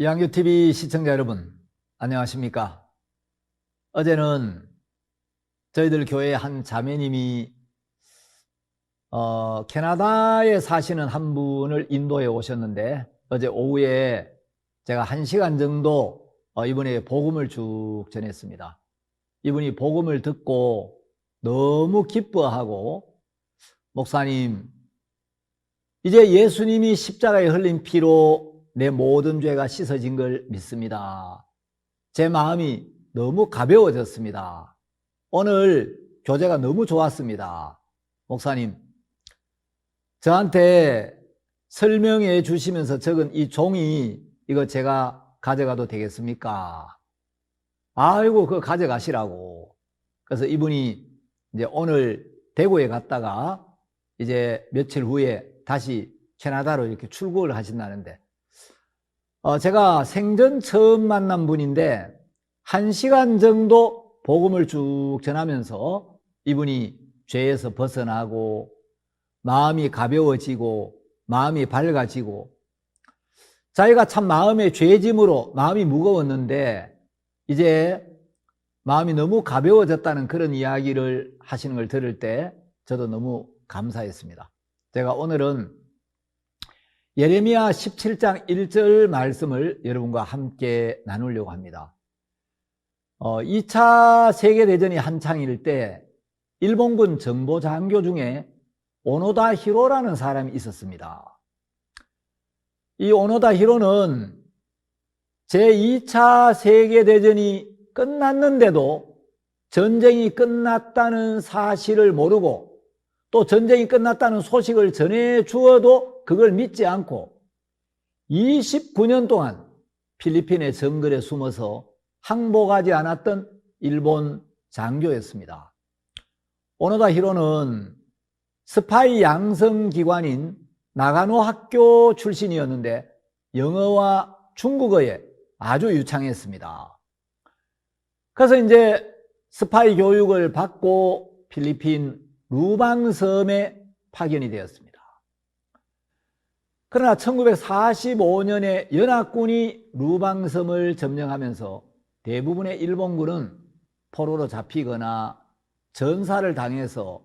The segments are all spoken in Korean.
이항규TV 시청자 여러분, 안녕하십니까? 어제는 저희들 교회 한 자매님이 캐나다에 사시는 한 분을 인도해 오셨는데, 어제 오후에 제가 1시간 정도 이분에게 복음을 쭉 전했습니다. 이분이 복음을 듣고 너무 기뻐하고, 목사님, 이제 예수님이 십자가에 흘린 피로 내 모든 죄가 씻어진 걸 믿습니다. 제 마음이 너무 가벼워졌습니다. 오늘 교제가 너무 좋았습니다. 목사님, 저한테 설명해 주시면서 적은 이 종이 이거 제가 가져가도 되겠습니까? 아이고, 그거 가져가시라고. 그래서 이분이 이제 오늘 대구에 갔다가 이제 며칠 후에 다시 캐나다로 이렇게 출국을 하신다는데, 제가 생전 처음 만난 분인데 1시간 정도 복음을 쭉 전하면서 이분이 죄에서 벗어나고 마음이 가벼워지고 마음이 밝아지고, 자기가 참 마음의 죄짐으로 마음이 무거웠는데 이제 마음이 너무 가벼워졌다는 그런 이야기를 하시는 걸 들을 때 저도 너무 감사했습니다. 제가 오늘은 예레미야 17장 1절 말씀을 여러분과 함께 나누려고 합니다. 2차 세계대전이 한창일 때 일본군 정보장교 중에 오노다 히로라는 사람이 있었습니다. 이 오노다 히로는 제2차 세계대전이 끝났는데도 전쟁이 끝났다는 사실을 모르고, 또 전쟁이 끝났다는 소식을 전해 주어도 그걸 믿지 않고 29년 동안 필리핀의 정글에 숨어서 항복하지 않았던 일본 장교였습니다. 오노다 히로는 스파이 양성기관인 나가노 학교 출신이었는데 영어와 중국어에 아주 유창했습니다. 그래서 이제 스파이 교육을 받고 필리핀 루방섬에 파견이 되었습니다. 그러나 1945년에 연합군이 루방섬을 점령하면서 대부분의 일본군은 포로로 잡히거나 전사를 당해서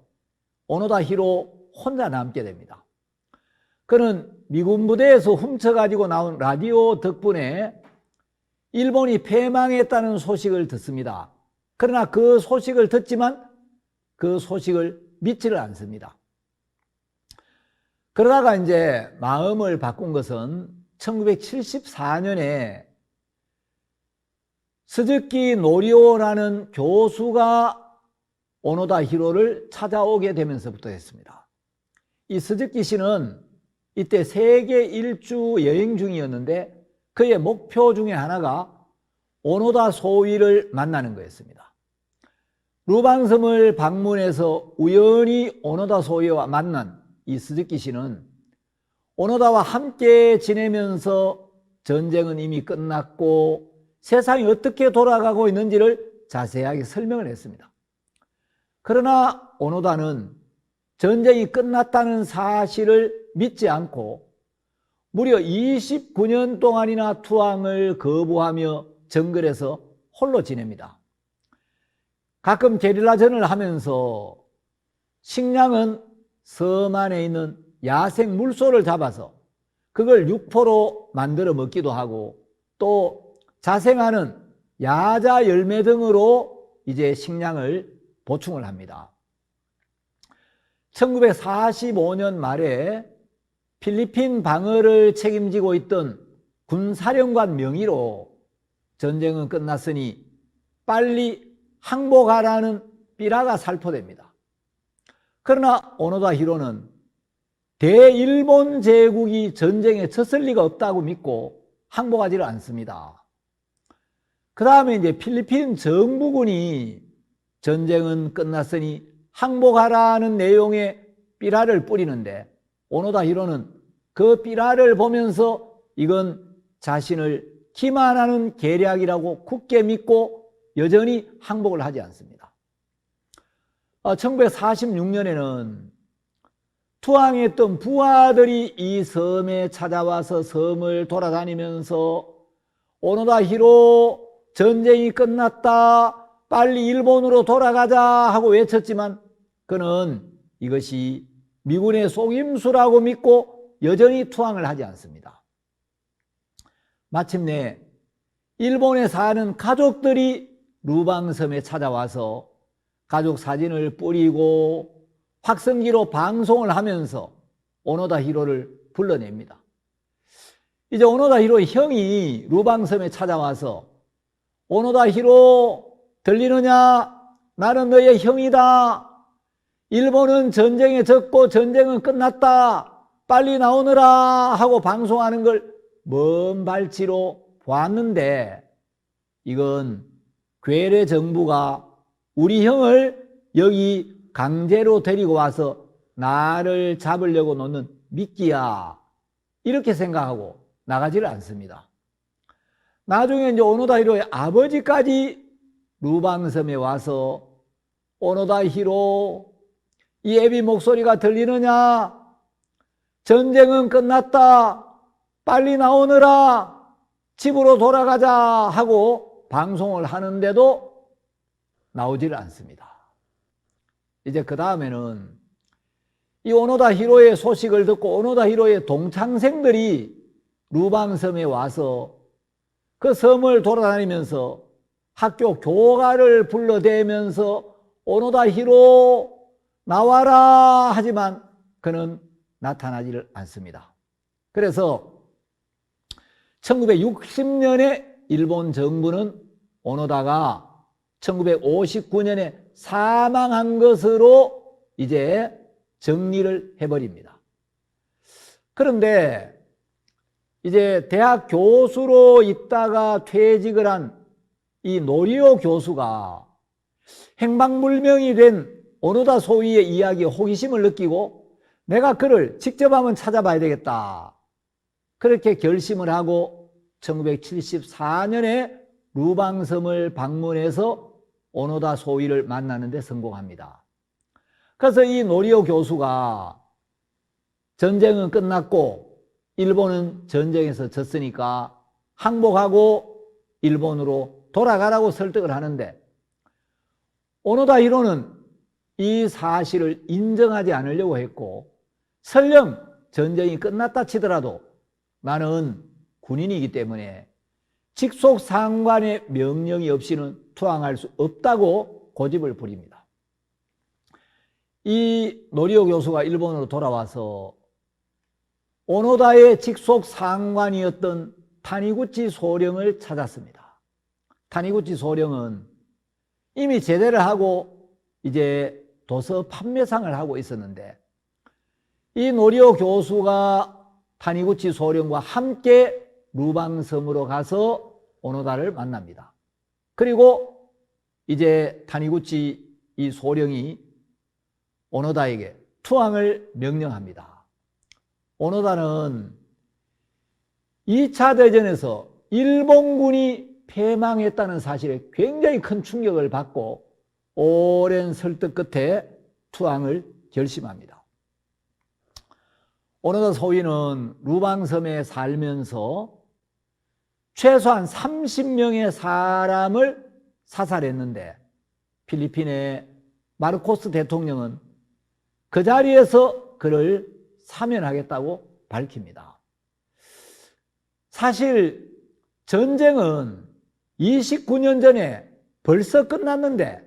오노다 히로 혼자 남게 됩니다. 그는 미군 부대에서 훔쳐가지고 나온 라디오 덕분에 일본이 패망했다는 소식을 듣습니다. 그러나 그 소식을 듣지만 그 소식을 믿지를 않습니다. 그러다가 이제 마음을 바꾼 것은 1974년에 스즈키 노리오라는 교수가 오노다 히로를 찾아오게 되면서부터였습니다. 이 스즈키 씨는 이때 세계 일주 여행 중이었는데 그의 목표 중에 하나가 오노다 소위를 만나는 거였습니다. 루방섬을 방문해서 우연히 오노다 소위와 만난 이 스즈키 씨는 오노다와 함께 지내면서 전쟁은 이미 끝났고 세상이 어떻게 돌아가고 있는지를 자세하게 설명을 했습니다. 그러나 오노다는 전쟁이 끝났다는 사실을 믿지 않고 무려 29년 동안이나 투항을 거부하며 정글에서 홀로 지냅니다. 가끔 게릴라전을 하면서 식량은 섬 안에 있는 야생 물소를 잡아서 그걸 육포로 만들어 먹기도 하고, 또 자생하는 야자 열매 등으로 이제 식량을 보충을 합니다. 1945년 말에 필리핀 방어를 책임지고 있던 군사령관 명의로 전쟁은 끝났으니 빨리 항복하라는 삐라가 살포됩니다. 그러나 오노다 히로는 대일본 제국이 전쟁에 졌을 리가 없다고 믿고 항복하지를 않습니다. 그 다음에 이제 필리핀 정부군이 전쟁은 끝났으니 항복하라는 내용의 삐라를 뿌리는데 오노다 히로는 그 삐라를 보면서 이건 자신을 기만하는 계략이라고 굳게 믿고 여전히 항복을 하지 않습니다. 1946년에는 투항했던 부하들이 이 섬에 찾아와서 섬을 돌아다니면서 오노다 히로 전쟁이 끝났다, 빨리 일본으로 돌아가자 하고 외쳤지만 그는 이것이 미군의 속임수라고 믿고 여전히 투항을 하지 않습니다. 마침내 일본에 사는 가족들이 루방섬에 찾아와서 가족 사진을 뿌리고 확성기로 방송을 하면서 오노다 히로를 불러냅니다. 이제 오노다 히로의 형이 루방섬에 찾아와서 오노다 히로 들리느냐? 나는 너의 형이다. 일본은 전쟁에 졌고 전쟁은 끝났다. 빨리 나오너라 하고 방송하는 걸 먼 발치로 보았는데 이건 괴뢰 정부가 우리 형을 여기 강제로 데리고 와서 나를 잡으려고 놓는 미끼야, 이렇게 생각하고 나가지를 않습니다. 나중에 이제 오노다 히로의 아버지까지 루방섬에 와서 오노다 히로, 이 애비 목소리가 들리느냐? 전쟁은 끝났다. 빨리 나오너라. 집으로 돌아가자 하고 방송을 하는데도 나오지를 않습니다. 이제 그 다음에는 이 오노다 히로의 소식을 듣고 오노다 히로의 동창생들이 루방섬에 와서 그 섬을 돌아다니면서 학교 교가를 불러대면서 오노다 히로 나와라 하지만 그는 나타나지를 않습니다. 그래서 1960년에 일본 정부는 오노다가 1959년에 사망한 것으로 이제 정리를 해버립니다. 그런데 이제 대학 교수로 있다가 퇴직을 한 이 노리오 교수가 행방불명이 된 오노다 소위의 이야기에 호기심을 느끼고 내가 그를 직접 한번 찾아봐야 되겠다, 그렇게 결심을 하고 1974년에 루방섬을 방문해서 오노다 소위를 만나는 데 성공합니다. 그래서 이 노리오 교수가 전쟁은 끝났고 일본은 전쟁에서 졌으니까 항복하고 일본으로 돌아가라고 설득을 하는데 오노다 히로는 이 사실을 인정하지 않으려고 했고 설령 전쟁이 끝났다 치더라도 나는 군인이기 때문에 직속 상관의 명령이 없이는 투항할 수 없다고 고집을 부립니다. 이 노리오 교수가 일본으로 돌아와서 오노다의 직속 상관이었던 타니구치 소령을 찾았습니다. 타니구치 소령은 이미 제대를 하고 이제 도서 판매상을 하고 있었는데 이 노리오 교수가 타니구치 소령과 함께 루방섬으로 가서 오노다를 만납니다. 그리고 이제 타니구치 이 소령이 오노다에게 투항을 명령합니다. 오노다는 2차 대전에서 일본군이 패망했다는 사실에 굉장히 큰 충격을 받고 오랜 설득 끝에 투항을 결심합니다. 오노다 소위는 루방섬에 살면서 최소한 30명의 사람을 사살했는데 필리핀의 마르코스 대통령은 그 자리에서 그를 사면하겠다고 밝힙니다. 사실 전쟁은 29년 전에 벌써 끝났는데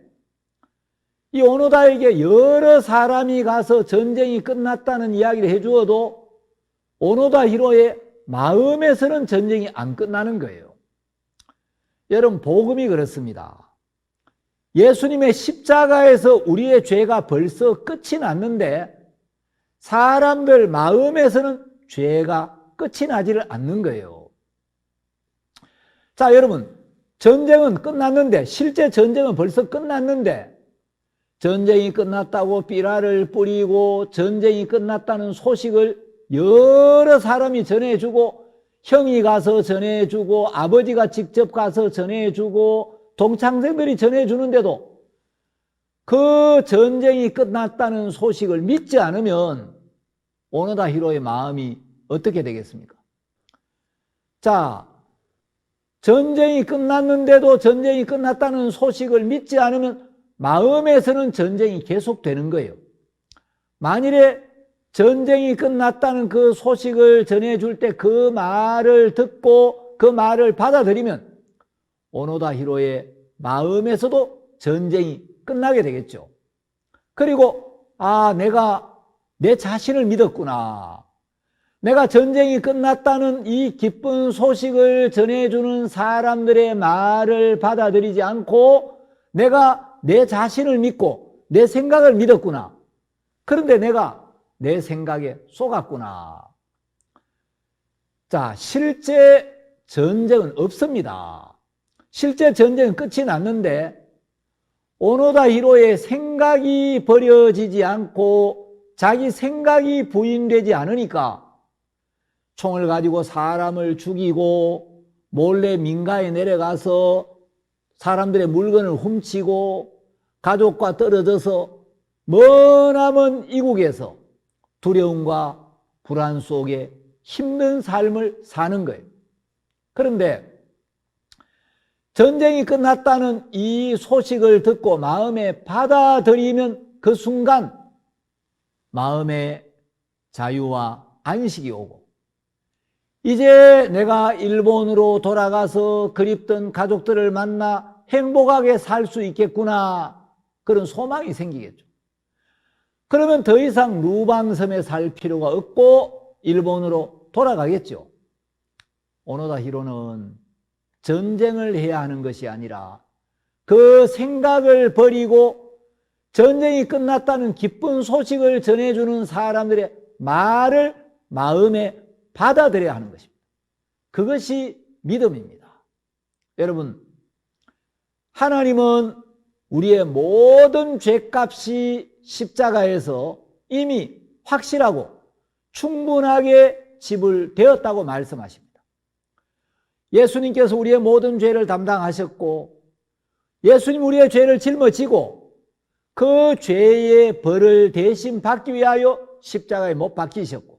이 오노다에게 여러 사람이 가서 전쟁이 끝났다는 이야기를 해주어도 오노다 히로의 마음에서는 전쟁이 안 끝나는 거예요. 여러분, 복음이 그렇습니다. 예수님의 십자가에서 우리의 죄가 벌써 끝이 났는데 사람들 마음에서는 죄가 끝이 나지를 않는 거예요. 자, 여러분, 전쟁은 끝났는데, 실제 전쟁은 벌써 끝났는데 전쟁이 끝났다고 삐라를 뿌리고 전쟁이 끝났다는 소식을 여러 사람이 전해주고 형이 가서 전해주고 아버지가 직접 가서 전해주고 동창생들이 전해주는데도 그 전쟁이 끝났다는 소식을 믿지 않으면 오노다 히로의 마음이 어떻게 되겠습니까? 자, 전쟁이 끝났는데도 전쟁이 끝났다는 소식을 믿지 않으면 마음에서는 전쟁이 계속되는 거예요. 만일에 전쟁이 끝났다는 그 소식을 전해줄 때 그 말을 듣고 그 말을 받아들이면 오노다 히로의 마음에서도 전쟁이 끝나게 되겠죠. 그리고 내가 내 자신을 믿었구나. 내가 전쟁이 끝났다는 이 기쁜 소식을 전해주는 사람들의 말을 받아들이지 않고 내가 내 자신을 믿고 내 생각을 믿었구나. 그런데 내가 내 생각에 속았구나. 자, 실제 전쟁은 없습니다. 실제 전쟁은 끝이 났는데 오노다 히로의 생각이 버려지지 않고 자기 생각이 부인되지 않으니까 총을 가지고 사람을 죽이고 몰래 민가에 내려가서 사람들의 물건을 훔치고 가족과 떨어져서 머나먼 이국에서 두려움과 불안 속에 힘든 삶을 사는 거예요. 그런데 전쟁이 끝났다는 이 소식을 듣고 마음에 받아들이면 그 순간 마음의 자유와 안식이 오고 이제 내가 일본으로 돌아가서 그립던 가족들을 만나 행복하게 살 수 있겠구나. 그런 소망이 생기겠죠. 그러면 더 이상 루방섬에 살 필요가 없고 일본으로 돌아가겠죠. 오노다 히로는 전쟁을 해야 하는 것이 아니라 그 생각을 버리고 전쟁이 끝났다는 기쁜 소식을 전해주는 사람들의 말을 마음에 받아들여야 하는 것입니다. 그것이 믿음입니다. 여러분, 하나님은 우리의 모든 죄값이 십자가에서 이미 확실하고 충분하게 지불되었다고 말씀하십니다. 예수님께서 우리의 모든 죄를 담당하셨고 예수님 우리의 죄를 짊어지고 그 죄의 벌을 대신 받기 위하여 십자가에 못 박히셨고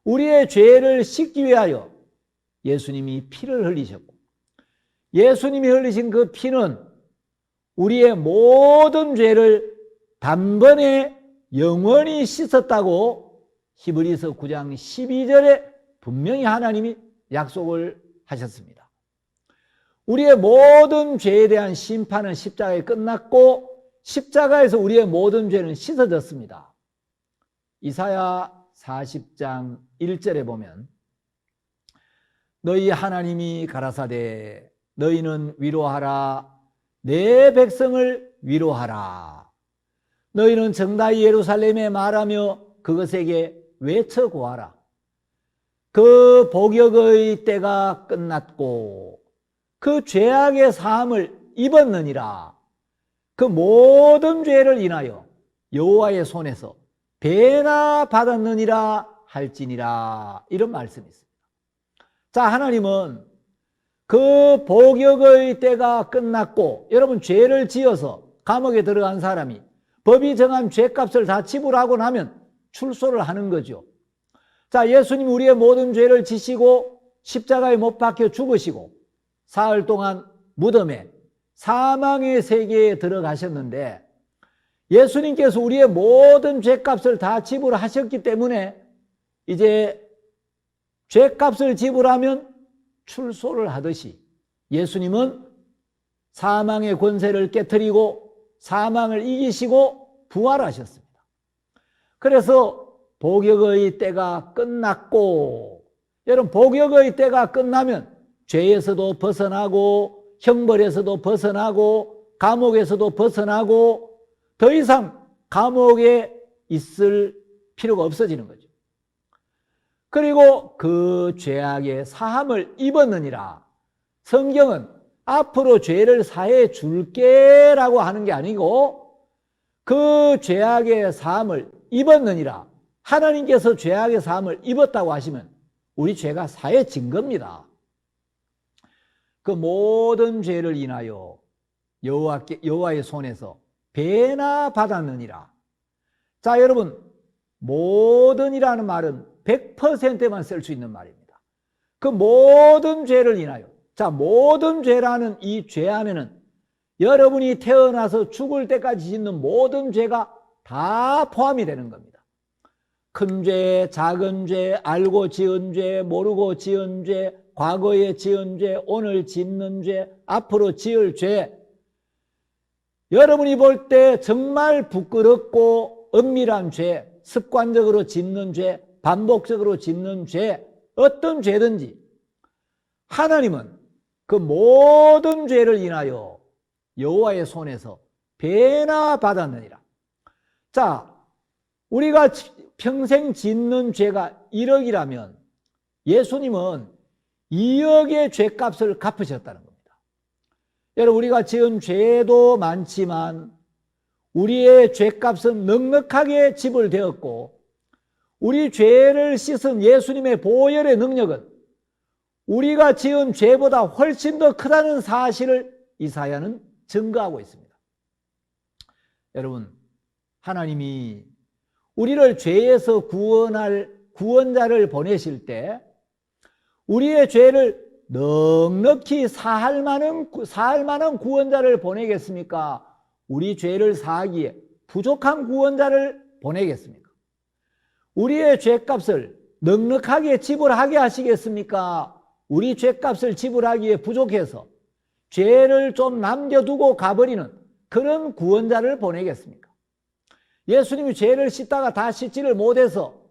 우리의 죄를 씻기 위하여 예수님이 피를 흘리셨고 예수님이 흘리신 그 피는 우리의 모든 죄를 단번에 영원히 씻었다고 히브리서 9장 12절에 분명히 하나님이 약속을 하셨습니다. 우리의 모든 죄에 대한 심판은 십자가에 끝났고 십자가에서 우리의 모든 죄는 씻어졌습니다. 이사야 40장 1절에 보면 너희 하나님이 가라사대 너희는 위로하라 내 백성을 위로하라 너희는 정다이 예루살렘에 말하며 그것에게 외쳐 고하라 그 복역의 때가 끝났고 그 죄악의 사함을 입었느니라 그 모든 죄를 인하여 여호와의 손에서 배나 받았느니라 할지니라 이런 말씀이 있습니다. 자, 하나님은 그 복역의 때가 끝났고 여러분 죄를 지어서 감옥에 들어간 사람이 법이 정한 죄값을 다 지불하고 나면 출소를 하는 거죠. 자, 예수님 우리의 모든 죄를 지시고 십자가에 못 박혀 죽으시고 사흘 동안 무덤에 사망의 세계에 들어가셨는데 예수님께서 우리의 모든 죄값을 다 지불하셨기 때문에 이제 죄값을 지불하면 출소를 하듯이 예수님은 사망의 권세를 깨트리고 사망을 이기시고 부활하셨습니다. 그래서 복역의 때가 끝났고 여러분 복역의 때가 끝나면 죄에서도 벗어나고 형벌에서도 벗어나고 감옥에서도 벗어나고 더 이상 감옥에 있을 필요가 없어지는 거죠. 그리고 그 죄악의 사함을 입었느니라. 성경은 앞으로 죄를 사해 줄게 라고 하는 게 아니고 그 죄악의 사함을 입었느니라. 하나님께서 죄악의 사함을 입었다고 하시면 우리 죄가 사해진 겁니다. 그 모든 죄를 인하여 여호와의 손에서 배나 받았느니라. 자, 여러분, 모든이라는 말은 100%만 쓸 수 있는 말입니다. 그 모든 죄를 인하여 자, 모든 죄라는 이 죄 안에는 여러분이 태어나서 죽을 때까지 짓는 모든 죄가 다 포함이 되는 겁니다. 큰 죄, 작은 죄, 알고 지은 죄, 모르고 지은 죄, 과거에 지은 죄, 오늘 짓는 죄, 앞으로 지을 죄. 여러분이 볼 때 정말 부끄럽고 은밀한 죄, 습관적으로 짓는 죄, 반복적으로 짓는 죄, 어떤 죄든지 하나님은 그 모든 죄를 인하여 여호와의 손에서 배나 받았느니라. 자, 우리가 평생 짓는 죄가 1억이라면 예수님은 2억의 죄값을 갚으셨다는 겁니다. 여러분, 우리가 지은 죄도 많지만 우리의 죄값은 넉넉하게 지불되었고, 우리 죄를 씻은 예수님의 보혈의 능력은 우리가 지은 죄보다 훨씬 더 크다는 사실을 이사야는 증거하고 있습니다. 여러분, 하나님이 우리를 죄에서 구원할 구원자를 보내실 때 우리의 죄를 넉넉히 사할 만한 구원자를 보내겠습니까? 우리 죄를 사하기에 부족한 구원자를 보내겠습니까? 우리의 죄값을 넉넉하게 지불하게 하시겠습니까? 우리 죄값을 지불하기에 부족해서 죄를 좀 남겨두고 가버리는 그런 구원자를 보내겠습니까? 예수님이 죄를 씻다가 다 씻지를 못해서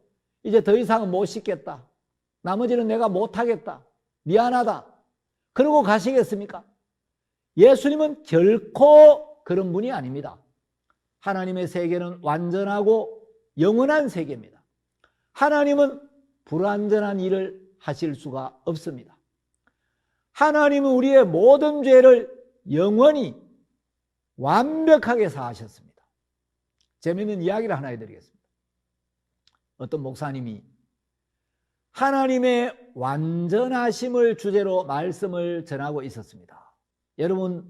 이제 더 이상은 못 씻겠다, 나머지는 내가 못하겠다, 미안하다, 그러고 가시겠습니까? 예수님은 결코 그런 분이 아닙니다. 하나님의 세계는 완전하고 영원한 세계입니다. 하나님은 불완전한 일을 하실 수가 없습니다. 하나님은 우리의 모든 죄를 영원히 완벽하게 사하셨습니다. 재미있는 이야기를 하나 해드리겠습니다. 어떤 목사님이 하나님의 완전하심을 주제로 말씀을 전하고 있었습니다. 여러분,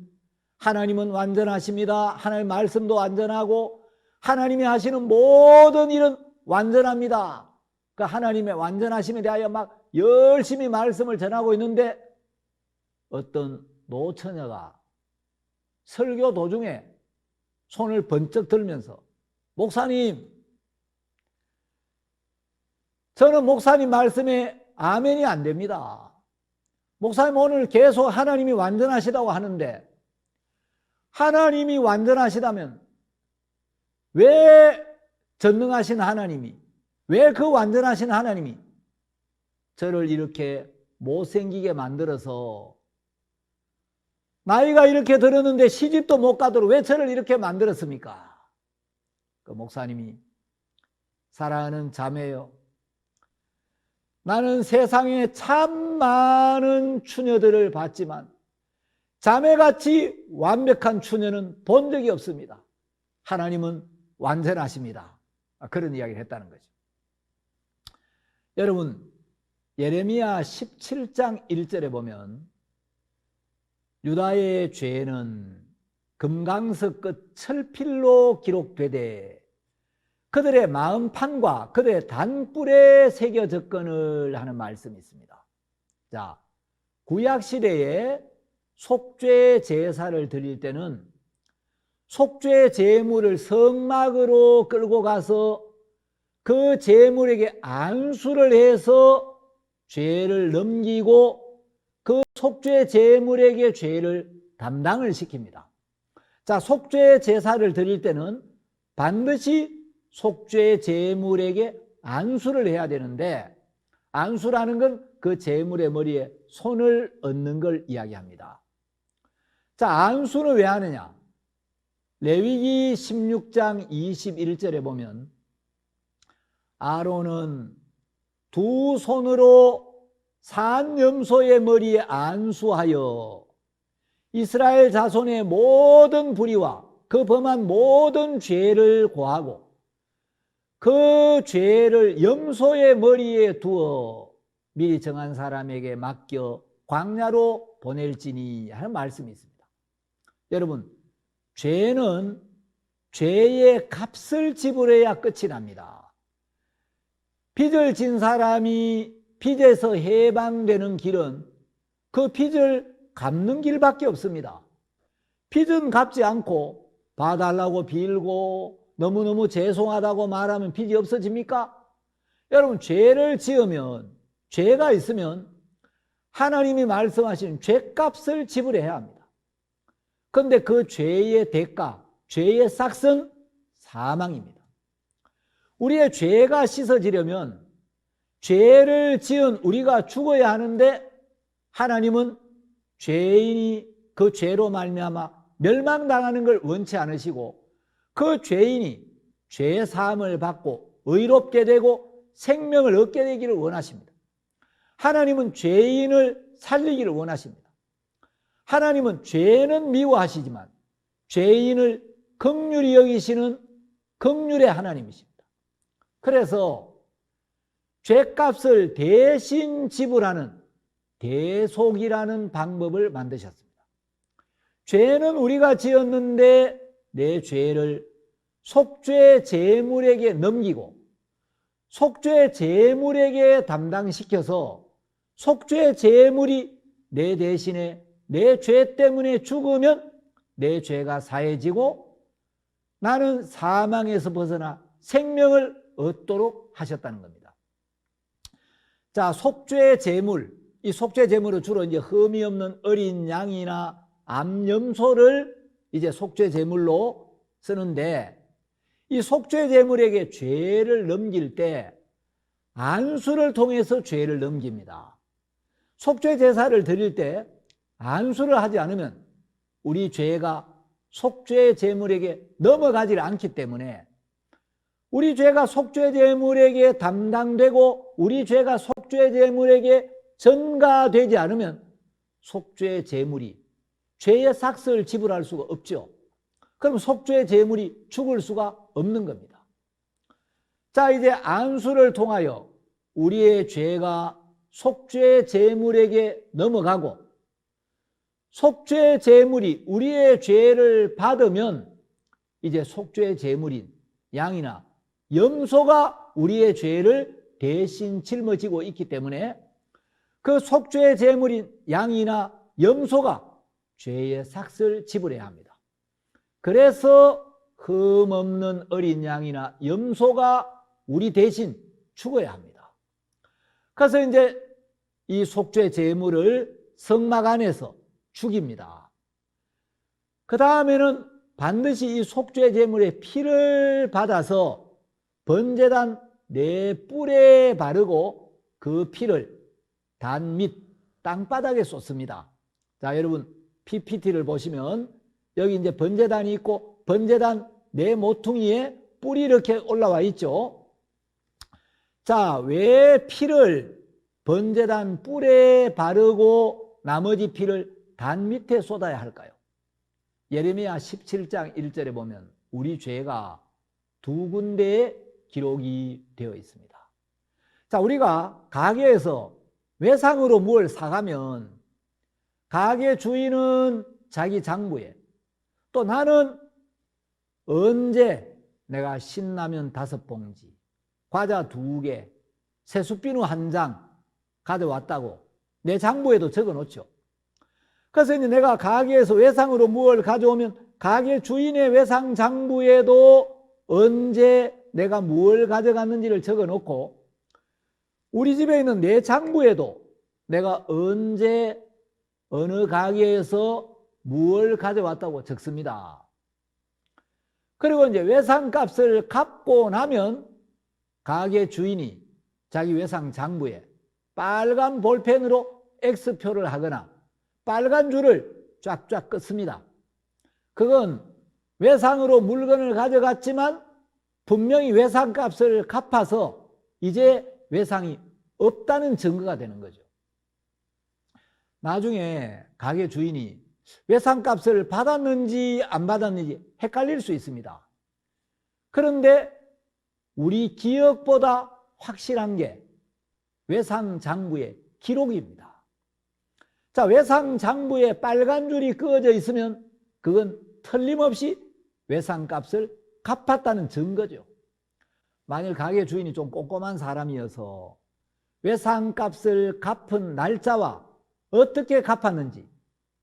하나님은 완전하십니다. 하나님 말씀도 완전하고 하나님이 하시는 모든 일은 완전합니다. 그 하나님의 완전하심에 대하여 막 열심히 말씀을 전하고 있는데 어떤 노처녀가 설교 도중에 손을 번쩍 들면서, 목사님, 저는 목사님 말씀에 아멘이 안 됩니다. 목사님 오늘 계속 하나님이 완전하시다고 하는데, 하나님이 완전하시다면 왜 전능하신 하나님이, 왜 그 완전하신 하나님이 저를 이렇게 못생기게 만들어서, 나이가 이렇게 들었는데 시집도 못 가도록 왜 저를 이렇게 만들었습니까? 그 목사님이, 사랑하는 자매요, 나는 세상에 참 많은 처녀들을 봤지만 자매같이 완벽한 처녀는 본 적이 없습니다. 하나님은 완전하십니다. 그런 이야기를 했다는 거죠. 여러분, 예레미야 17장 1절에 보면 유다의 죄는 금강석 끝 철필로 기록되되 그들의 마음판과 그들의 단뿔에 새겨졌거늘 하는 말씀이 있습니다. 자, 구약시대에 속죄 제사를 드릴 때는 속죄 제물을 성막으로 끌고 가서 그 제물에게 안수를 해서 죄를 넘기고 그 속죄 제물에게 죄를 담당을 시킵니다. 자, 속죄 제사를 드릴 때는 반드시 속죄 제물에게 안수를 해야 되는데, 안수라는 건 그 제물의 머리에 손을 얹는 걸 이야기합니다. 자, 안수는 왜 하느냐? 레위기 16장 21절에 보면 아론은 두 손으로 산 염소의 머리에 안수하여 이스라엘 자손의 모든 불의와 그 범한 모든 죄를 고하고 그 죄를 염소의 머리에 두어 미리 정한 사람에게 맡겨 광야로 보낼지니 하는 말씀이 있습니다. 여러분, 죄는 죄의 값을 지불해야 끝이 납니다. 빚을 진 사람이 빚에서 해방되는 길은 그 빚을 갚는 길밖에 없습니다. 빚은 갚지 않고 봐달라고 빌고 너무너무 죄송하다고 말하면 빚이 없어집니까? 여러분, 죄를 지으면, 죄가 있으면 하나님이 말씀하신 죄값을 지불해야 합니다. 그런데 그 죄의 대가, 죄의 삭은 사망입니다. 우리의 죄가 씻어지려면 죄를 지은 우리가 죽어야 하는데, 하나님은 죄인이 그 죄로 말미암아 멸망당하는 걸 원치 않으시고, 그 죄인이 죄 사함을 받고 의롭게 되고 생명을 얻게 되기를 원하십니다. 하나님은 죄인을 살리기를 원하십니다. 하나님은 죄는 미워하시지만 죄인을 긍휼히 여기시는 긍휼의 하나님이십니다. 그래서 죄값을 대신 지불하는 대속이라는 방법을 만드셨습니다. 죄는 우리가 지었는데 내 죄를 속죄 제물에게 넘기고 속죄 제물에게 담당시켜서 속죄 제물이 내 대신에 내 죄 때문에 죽으면 내 죄가 사해지고 나는 사망에서 벗어나 생명을 얻도록 하셨다는 겁니다. 자, 속죄 제물, 이 속죄 제물은 주로 이제 흠이 없는 어린 양이나 암염소를 이제 속죄 제물로 쓰는데, 이 속죄 제물에게 죄를 넘길 때 안수를 통해서 죄를 넘깁니다. 속죄 제사를 드릴 때 안수를 하지 않으면 우리 죄가 속죄 제물에게 넘어가지 않기 때문에, 우리 죄가 속죄 제물에게 담당되고 우리 죄가 속죄 제물에게 전가되지 않으면 속죄 제물이 죄의 삭을 지불할 수가 없죠. 그럼 속죄 제물이 죽을 수가 없는 겁니다. 자, 이제 안수를 통하여 우리의 죄가 속죄 제물에게 넘어가고 속죄 제물이 우리의 죄를 받으면 이제 속죄 제물인 양이나 염소가 우리의 죄를 대신 짊어지고 있기 때문에 그 속죄 제물인 양이나 염소가 죄의 삭을 지불해야 합니다. 그래서 흠 없는 어린 양이나 염소가 우리 대신 죽어야 합니다. 그래서 이제 이 속죄 제물을 성막 안에서 죽입니다. 그 다음에는 반드시 이 속죄 제물의 피를 받아서 번제단 네 뿔에 바르고 그 피를 단 및 땅바닥에 쏟습니다. 자, 여러분 PPT를 보시면 여기 이제 번제단이 있고 번제단 네 모퉁이에 뿔이 이렇게 올라와 있죠. 자, 왜 피를 번제단 뿔에 바르고 나머지 피를 단 밑에 쏟아야 할까요? 예레미야 17장 1절에 보면 우리 죄가 두 군데에 기록이 되어 있습니다. 자, 우리가 가게에서 외상으로 무엇을 사가면 가게 주인은 자기 장부에, 또 나는 언제 내가 신라면 5봉지, 과자 2개, 새수비누 1장 가져왔다고 내 장부에도 적어 놓죠. 그래서 이제 내가 가게에서 외상으로 무엇을 가져오면 가게 주인의 외상 장부에도 언제 내가 무엇을 가져갔는지를 적어 놓고, 우리 집에 있는 내 장부에도 내가 언제 어느 가게에서 무엇을 가져왔다고 적습니다. 그리고 이제 외상값을 갚고 나면 가게 주인이 자기 외상 장부에 빨간 볼펜으로 X표를 하거나 빨간 줄을 쫙쫙 긋습니다. 그건 외상으로 물건을 가져갔지만 분명히 외상값을 갚아서 이제 외상이 없다는 증거가 되는 거죠. 나중에 가게 주인이 외상값을 받았는지 안 받았는지 헷갈릴 수 있습니다. 그런데 우리 기억보다 확실한 게 외상 장부의 기록입니다. 자, 외상 장부에 빨간 줄이 그어져 있으면 그건 틀림없이 외상값을 갚았다는 증거죠. 만일 가게 주인이 좀 꼼꼼한 사람이어서 외상값을 갚은 날짜와 어떻게 갚았는지,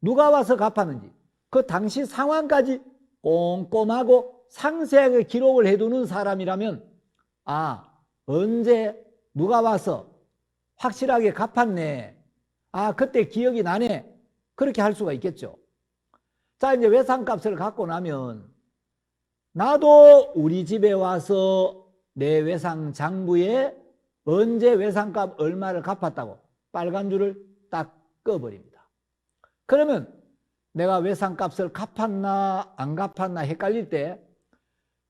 누가 와서 갚았는지, 그 당시 상황까지 꼼꼼하고 상세하게 기록을 해두는 사람이라면, 아, 언제 누가 와서 확실하게 갚았네, 아, 그때 기억이 나네, 그렇게 할 수가 있겠죠. 자, 이제 외상값을 갖고 나면 나도 우리 집에 와서 내 외상 장부에 언제 외상값 얼마를 갚았다고 빨간 줄을 딱 꺼버립니다. 그러면 내가 외상값을 갚았나 안 갚았나 헷갈릴 때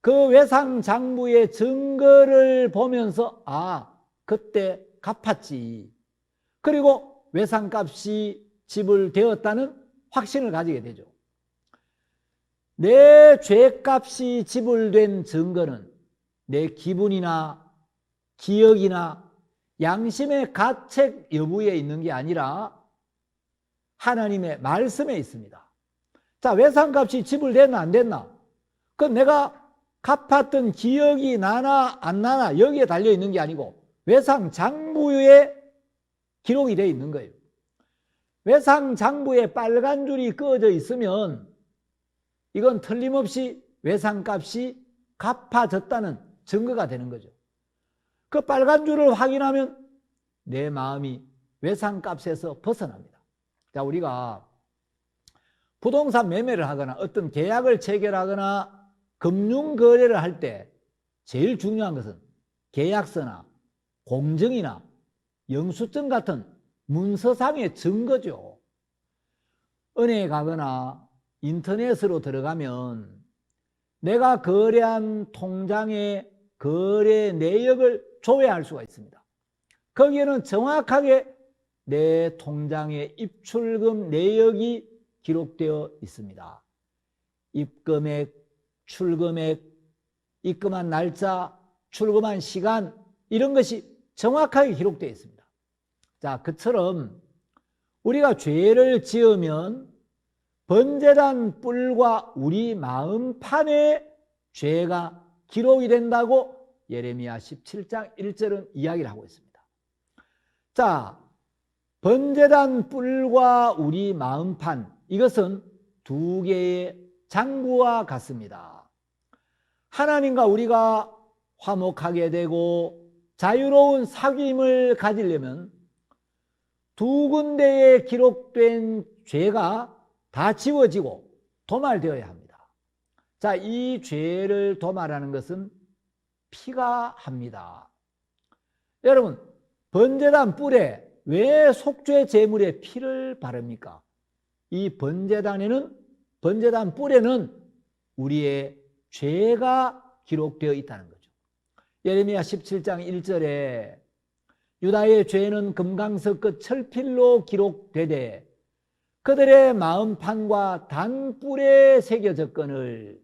그 외상 장부의 증거를 보면서, 아, 그때 갚았지, 그리고 외상값이 지불되었다는 확신을 가지게 되죠. 내 죄값이 지불된 증거는 내 기분이나 기억이나 양심의 가책 여부에 있는 게 아니라 하나님의 말씀에 있습니다. 자, 외상값이 지불됐나 안 됐나? 그건 내가 갚았던 기억이 나나 안 나나 여기에 달려 있는 게 아니고 외상 장부에 기록이 되어 있는 거예요. 외상 장부에 빨간 줄이 그어져 있으면 이건 틀림없이 외상값이 갚아졌다는 증거가 되는 거죠. 그 빨간 줄을 확인하면 내 마음이 외상값에서 벗어납니다. 자, 우리가 부동산 매매를 하거나 어떤 계약을 체결하거나 금융 거래를 할 때 제일 중요한 것은 계약서나 공증이나 영수증 같은 문서상의 증거죠. 은행에 가거나 인터넷으로 들어가면 내가 거래한 통장의 거래 내역을 조회할 수가 있습니다. 거기에는 정확하게 내 통장의 입출금 내역이 기록되어 있습니다. 입금액, 출금액, 입금한 날짜, 출금한 시간, 이런 것이 정확하게 기록되어 있습니다. 자, 그처럼 우리가 죄를 지으면 번제단 뿔과 우리 마음판에 죄가 기록이 된다고 예레미야 17장 1절은 이야기를 하고 있습니다. 자, 번제단 뿔과 우리 마음판, 이것은 두 개의 장부와 같습니다. 하나님과 우리가 화목하게 되고 자유로운 사귐을 가지려면 두 군데에 기록된 죄가 다 지워지고 도말되어야 합니다. 자, 이 죄를 도말하는 것은 피가 합니다. 여러분, 번제단 뿔에 왜 속죄 제물에 피를 바릅니까? 이 번제단 뿔에는 우리의 죄가 기록되어 있다는 거죠. 예레미야 17장 1절에 유다의 죄는 금강석 끝 철필로 기록되되 그들의 마음판과 단뿔에 새겨졌거늘.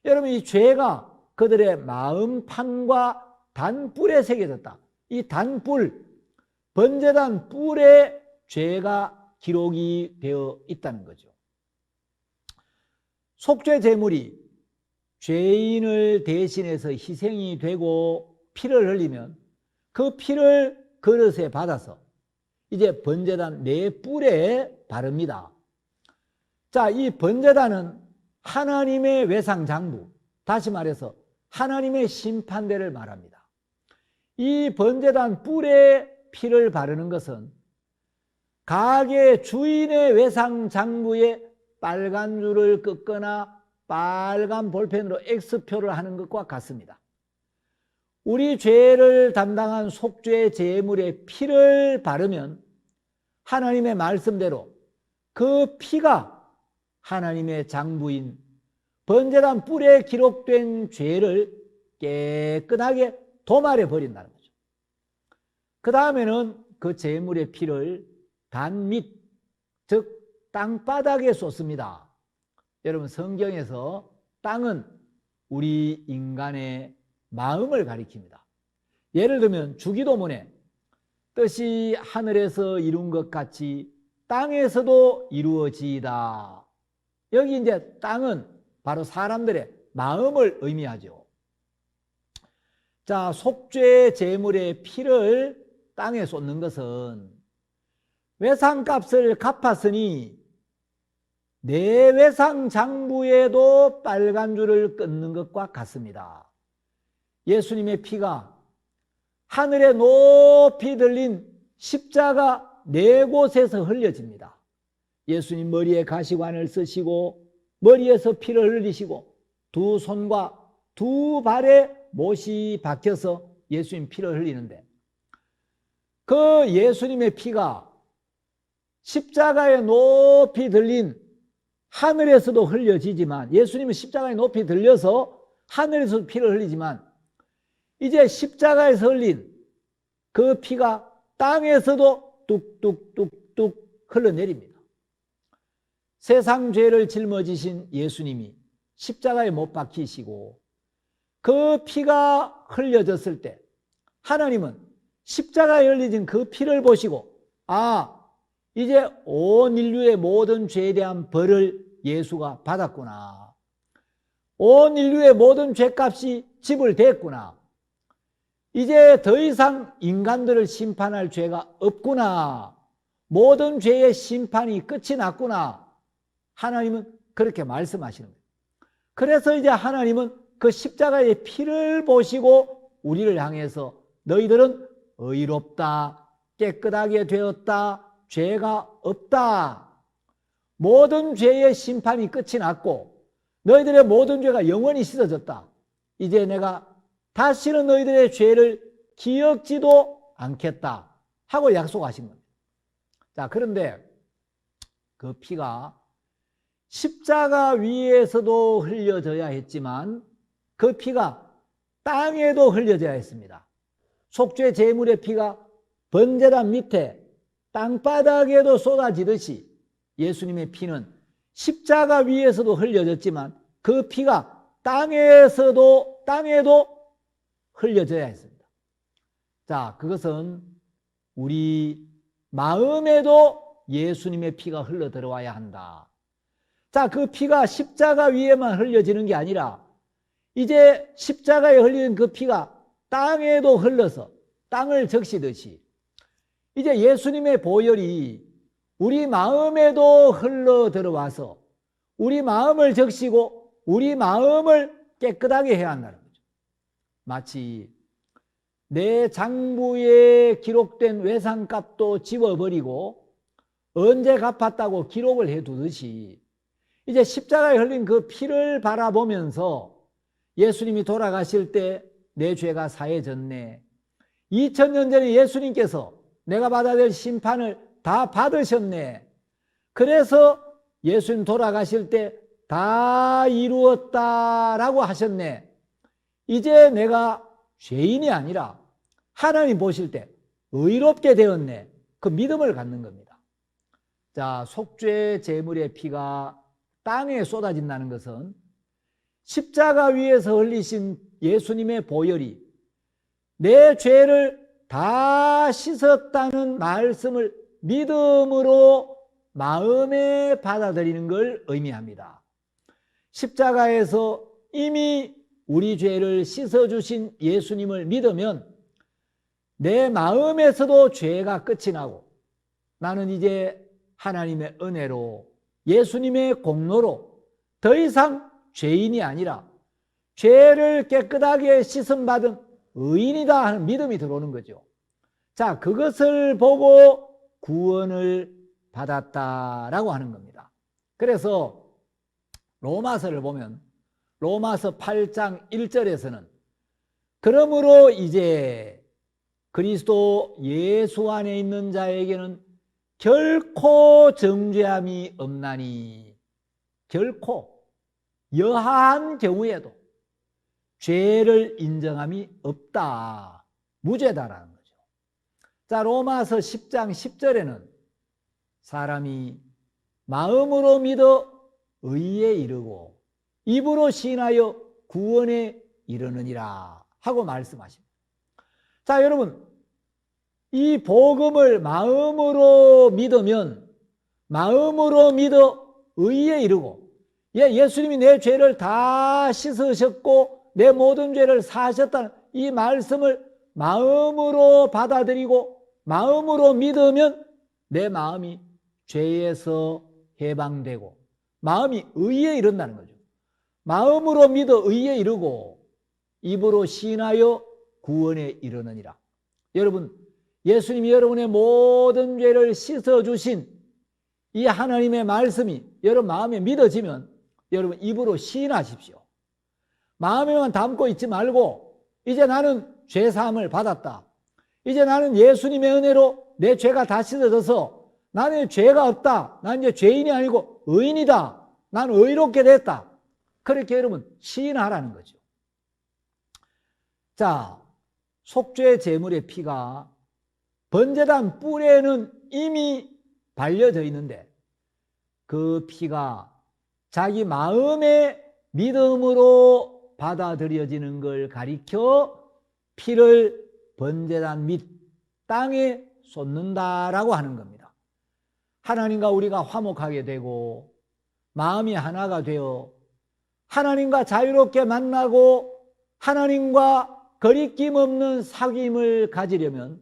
여러분, 이 죄가 그들의 마음판과 단뿔에 새겨졌다. 이 단뿔, 번제단 뿔에 죄가 기록이 되어 있다는 거죠. 속죄 제물이 죄인을 대신해서 희생이 되고 피를 흘리면 그 피를 그릇에 받아서 이제 번제단 네 뿔에 바릅니다. 자, 이 번제단은 하나님의 외상장부, 다시 말해서 하나님의 심판대를 말합니다. 이 번제단 뿔에 피를 바르는 것은 가게 주인의 외상장부에 빨간 줄을 긋거나 빨간 볼펜으로 X표를 하는 것과 같습니다. 우리 죄를 담당한 속죄 제물의 피를 바르면 하나님의 말씀대로 그 피가 하나님의 장부인 번제단 뿔에 기록된 죄를 깨끗하게 도말해 버린다는 거죠. 그 다음에는 그 제물의 피를 단밑, 즉 땅바닥에 쏟습니다. 여러분, 성경에서 땅은 우리 인간의 마음을 가리킵니다. 예를 들면 주기도문에 뜻이 하늘에서 이룬 것 같이 땅에서도 이루어지이다. 여기 이제 땅은 바로 사람들의 마음을 의미하죠. 자, 속죄 제물의 피를 땅에 쏟는 것은 외상값을 갚았으니 내 외상 장부에도 빨간 줄을 끊는 것과 같습니다. 예수님의 피가 하늘에 높이 들린 십자가 네 곳에서 흘려집니다. 예수님 머리에 가시관을 쓰시고 머리에서 피를 흘리시고 두 손과 두 발에 못이 박혀서 예수님 피를 흘리는데, 그 예수님의 피가 십자가에 높이 들린 하늘에서도 흘려지지만, 예수님은 십자가에 높이 들려서 하늘에서도 피를 흘리지만, 이제 십자가에서 흘린 그 피가 땅에서도 뚝뚝뚝뚝 흘러내립니다. 세상 죄를 짊어지신 예수님이 십자가에 못 박히시고 그 피가 흘려졌을 때 하나님은 십자가에 흘려진 그 피를 보시고, 이제 온 인류의 모든 죄에 대한 벌을 예수가 받았구나, 온 인류의 모든 죄값이 지불됐구나, 이제 더 이상 인간들을 심판할 죄가 없구나, 모든 죄의 심판이 끝이 났구나, 하나님은 그렇게 말씀하시는 거예요. 그래서 이제 하나님은 그 십자가의 피를 보시고 우리를 향해서 너희들은 의롭다, 깨끗하게 되었다, 죄가 없다, 모든 죄의 심판이 끝이 났고 너희들의 모든 죄가 영원히 씻어졌다, 이제 내가 다시는 너희들의 죄를 기억지도 않겠다 하고 약속하신 겁니다. 자, 그런데 그 피가 십자가 위에서도 흘려져야 했지만 그 피가 땅에도 흘려져야 했습니다. 속죄 제물의 피가 번제단 밑에 땅바닥에도 쏟아지듯이 예수님의 피는 십자가 위에서도 흘려졌지만 그 피가 땅에도 흘려져야 했습니다. 자, 그것은 우리 마음에도 예수님의 피가 흘러 들어와야 한다. 자, 그 피가 십자가 위에만 흘려지는 게 아니라 이제 십자가에 흘리는 그 피가 땅에도 흘러서 땅을 적시듯이 이제 예수님의 보혈이 우리 마음에도 흘러 들어와서 우리 마음을 적시고 우리 마음을 깨끗하게 해야 한다는 거죠. 마치 내 장부에 기록된 외상값도 지워버리고 언제 갚았다고 기록을 해두듯이 이제 십자가에 흘린 그 피를 바라보면서 예수님이 돌아가실 때 내 죄가 사해졌네, 2000년 전에 예수님께서 내가 받아야 될 심판을 다 받으셨네, 그래서 예수님 돌아가실 때 다 이루었다라고 하셨네, 이제 내가 죄인이 아니라 하나님 보실 때 의롭게 되었네, 그 믿음을 갖는 겁니다. 자, 속죄 제물의 피가 땅에 쏟아진다는 것은 십자가 위에서 흘리신 예수님의 보혈이 내 죄를 다 씻었다는 말씀을 믿음으로 마음에 받아들이는 걸 의미합니다. 십자가에서 이미 우리 죄를 씻어주신 예수님을 믿으면 내 마음에서도 죄가 끝이 나고 나는 이제 하나님의 은혜로 예수님의 공로로 더 이상 죄인이 아니라 죄를 깨끗하게 씻음받은 의인이다 하는 믿음이 들어오는 거죠. 자, 그것을 보고 구원을 받았다라고 하는 겁니다. 그래서 로마서를 보면 로마서 8장 1절에서는 그러므로 이제 그리스도 예수 안에 있는 자에게는 결코 정죄함이 없나니, 결코 여하한 경우에도 죄를 인정함이 없다, 무죄다라는 거죠. 자, 로마서 10장 10절에는 사람이 마음으로 믿어 의에 이르고 입으로 시인하여 구원에 이르느니라 하고 말씀하십니다. 자, 여러분, 이 복음을 마음으로 믿으면 마음으로 믿어 의에 이르고, 예수님이 내 죄를 다 씻으셨고 내 모든 죄를 사하셨다는 이 말씀을 마음으로 받아들이고 마음으로 믿으면 내 마음이 죄에서 해방되고 마음이 의에 이른다는 거죠. 마음으로 믿어 의에 이르고 입으로 시인하여 구원에 이르느니라. 여러분, 예수님이 여러분의 모든 죄를 씻어주신 이 하나님의 말씀이 여러분 마음에 믿어지면 여러분 입으로 시인하십시오. 마음에만 담고 있지 말고 이제 나는 죄사함을 받았다. 이제 나는 예수님의 은혜로 내 죄가 다 씻어져서 나는 죄가 없다. 나는 이제 죄인이 아니고 의인이다. 나는 의롭게 됐다. 그렇게 여러분 시인하라는 거죠. 자, 속죄 제물의 피가 번제단 뿔에는 이미 발려져 있는데 그 피가 자기 마음의 믿음으로 받아들여지는 걸 가리켜 피를 번제단 및 땅에 쏟는다라고 하는 겁니다. 하나님과 우리가 화목하게 되고 마음이 하나가 되어 하나님과 자유롭게 만나고 하나님과 거리낌 없는 사귐을 가지려면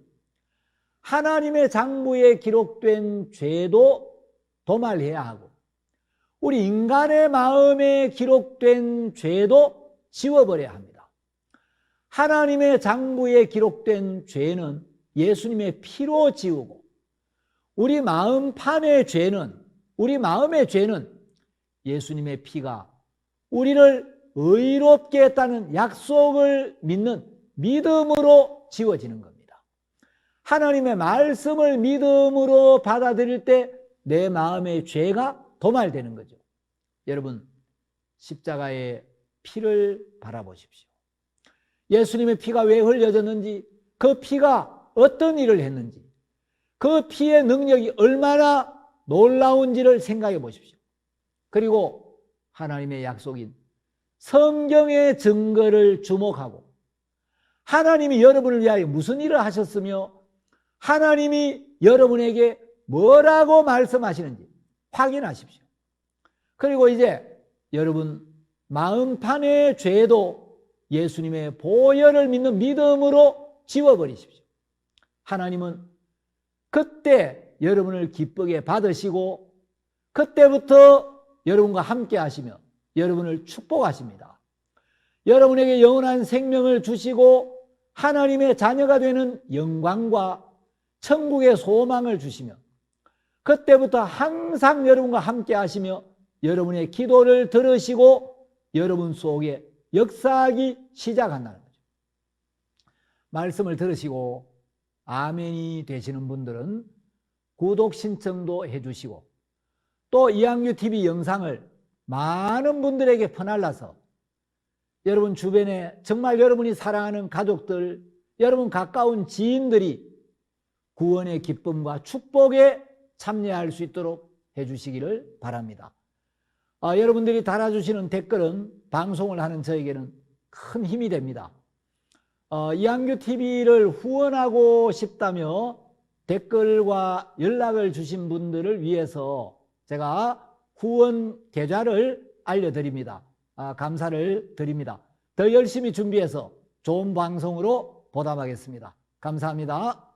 하나님의 장부에 기록된 죄도 도말해야 하고 우리 인간의 마음에 기록된 죄도 지워버려야 합니다. 하나님의 장부에 기록된 죄는 예수님의 피로 지우고 우리 마음판의 죄는 우리 마음의 죄는 예수님의 피가 우리를 의롭게 했다는 약속을 믿는 믿음으로 지워지는 겁니다. 하나님의 말씀을 믿음으로 받아들일 때 내 마음의 죄가 도말되는 거죠. 여러분, 십자가의 피를 바라보십시오. 예수님의 피가 왜 흘려졌는지, 그 피가 어떤 일을 했는지, 그 피의 능력이 얼마나 놀라운지를 생각해 보십시오. 그리고 하나님의 약속인 성경의 증거를 주목하고 하나님이 여러분을 위하여 무슨 일을 하셨으며 하나님이 여러분에게 뭐라고 말씀하시는지 확인하십시오. 그리고 이제 여러분 마음판의 죄도 예수님의 보혈을 믿는 믿음으로 지워버리십시오. 하나님은 그때 여러분을 기쁘게 받으시고 그때부터 여러분과 함께 하시며 여러분을 축복하십니다. 여러분에게 영원한 생명을 주시고 하나님의 자녀가 되는 영광과 천국의 소망을 주시며 그때부터 항상 여러분과 함께 하시며 여러분의 기도를 들으시고 여러분 속에 역사하기 시작한다는 거죠. 말씀을 들으시고 아멘이 되시는 분들은 구독 신청도 해주시고 또 이항규 TV 영상을 많은 분들에게 퍼날라서 여러분 주변에 정말 여러분이 사랑하는 가족들, 여러분 가까운 지인들이 구원의 기쁨과 축복에 참여할 수 있도록 해주시기를 바랍니다. 여러분들이 달아주시는 댓글은 방송을 하는 저에게는 큰 힘이 됩니다. 이항규 TV를 후원하고 싶다며 댓글과 연락을 주신 분들을 위해서 제가 후원 계좌를 알려드립니다. 감사를 드립니다. 더 열심히 준비해서 좋은 방송으로 보답하겠습니다. 감사합니다.